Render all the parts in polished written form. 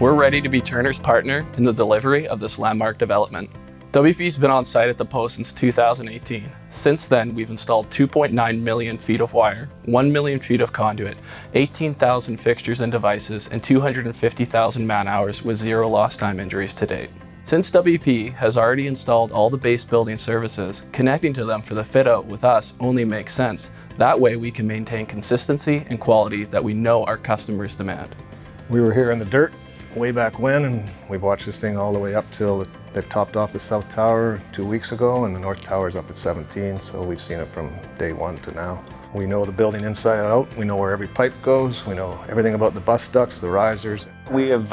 We're ready to be Turner's partner in the delivery of this landmark development. WP's been on site at the post since 2018. Since then, we've installed 2.9 million feet of wire, 1 million feet of conduit, 18,000 fixtures and devices, and 250,000 man-hours with 0 lost time injuries to date. Since WP has already installed all the base building services, connecting to them for the fit-out with us only makes sense. That way we can maintain consistency and quality that we know our customers demand. We were here in the dirt way back when, and we've watched this thing all the way up till they've topped off the South Tower 2 weeks ago, and the North Tower's up at 17, so we've seen it from day one to now. We know the building inside out, we know where every pipe goes, we know everything about the bus ducts, the risers. We have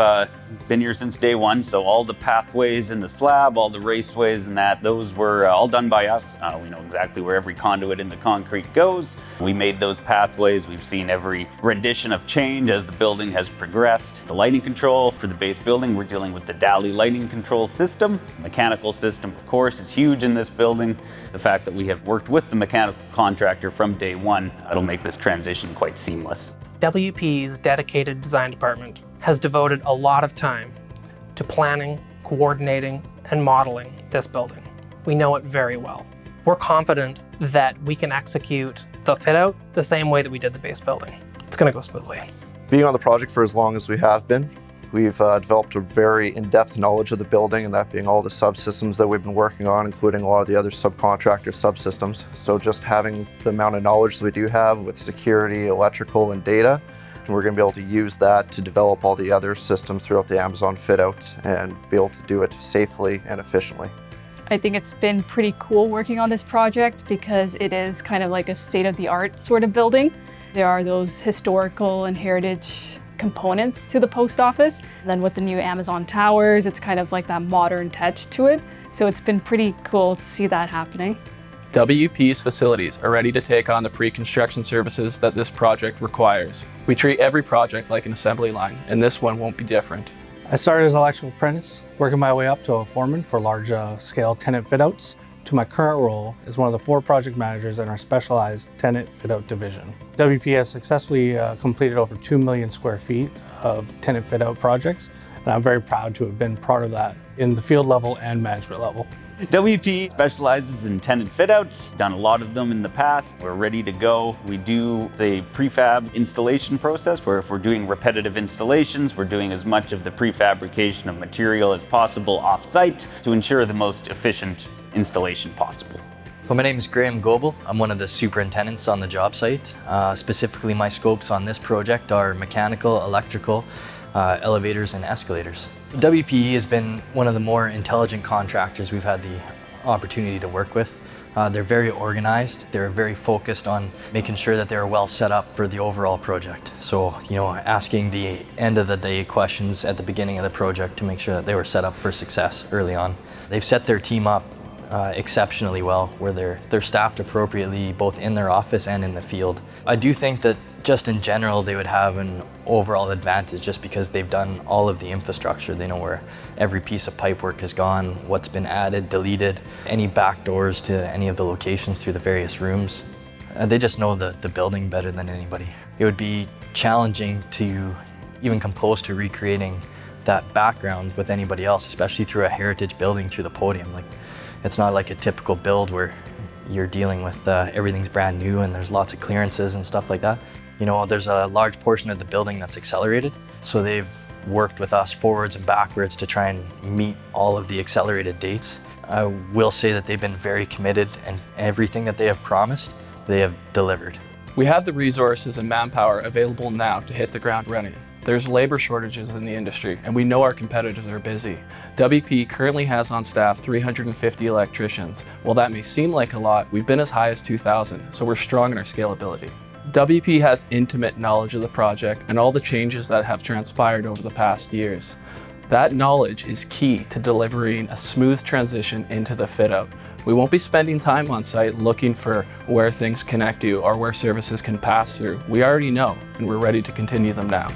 been here since day one, so all the pathways in the slab, all the raceways and that, those were all done by us. We know exactly where every conduit in the concrete goes. We made those pathways. We've seen every rendition of change as the building has progressed. The lighting control for the base building, we're dealing with the Dali lighting control system. Mechanical system, of course, is huge in this building. The fact that we have worked with the mechanical contractor from day one, that'll make this transition quite seamless. WP's dedicated design department has devoted a lot of time to planning, coordinating, and modeling this building. We know it very well. We're confident that we can execute the fit-out the same way that we did the base building. It's going to go smoothly. Being on the project for as long as we have been, we've developed a very in-depth knowledge of the building, and that being all the subsystems that we've been working on, including a lot of the other subcontractor subsystems. So just having the amount of knowledge that we do have with security, electrical, and data, and we're going to be able to use that to develop all the other systems throughout the Amazon fit-out and be able to do it safely and efficiently. I think it's been pretty cool working on this project because it is kind of like a state-of-the-art sort of building. There are those historical and heritage components to the post office. And then with the new Amazon towers, it's kind of like that modern touch to it. So it's been pretty cool to see that happening. WP's facilities are ready to take on the pre-construction services that this project requires. We treat every project like an assembly line, and this one won't be different. I started as an electrical apprentice, working my way up to a foreman for large scale tenant fit-outs, to my current role as one of the 4 project managers in our specialized tenant fit-out division. WP has successfully completed over 2 million square feet of tenant fit-out projects, and I'm very proud to have been part of that in the field level and management level. WP specializes in tenant fit-outs, done a lot of them in the past. We're ready to go. We do a prefab installation process where if we're doing repetitive installations, we're doing as much of the prefabrication of material as possible off-site to ensure the most efficient installation possible. Well, my name is Graham Goebel. I'm one of the superintendents on the job site. Specifically, my scopes on this project are mechanical, electrical, elevators, and escalators. WPE has been one of the more intelligent contractors we've had the opportunity to work with. They're very organized. They're very focused on making sure that they're well set up for the overall project. So, asking the end of the day questions at the beginning of the project to make sure that they were set up for success early on. They've set their team up exceptionally well, where they're staffed appropriately both in their office and in the field. I do think that just in general they would have an overall advantage just because they've done all of the infrastructure. They know where every piece of pipework has gone, what's been added, deleted, any back doors to any of the locations through the various rooms. They just know the building better than anybody. It would be challenging to even come close to recreating that background with anybody else, especially through a heritage building through the podium. It's not like a typical build where you're dealing with everything's brand new and there's lots of clearances and stuff like that. There's a large portion of the building that's accelerated, so they've worked with us forwards and backwards to try and meet all of the accelerated dates. I will say that they've been very committed, and everything that they have promised, they have delivered. We have the resources and manpower available now to hit the ground running. There's labor shortages in the industry, and we know our competitors are busy. WP currently has on staff 350 electricians. While that may seem like a lot, we've been as high as 2,000, so we're strong in our scalability. WP has intimate knowledge of the project and all the changes that have transpired over the past years. That knowledge is key to delivering a smooth transition into the fit-out. We won't be spending time on site looking for where things connect to or where services can pass through. We already know, and we're ready to continue them now.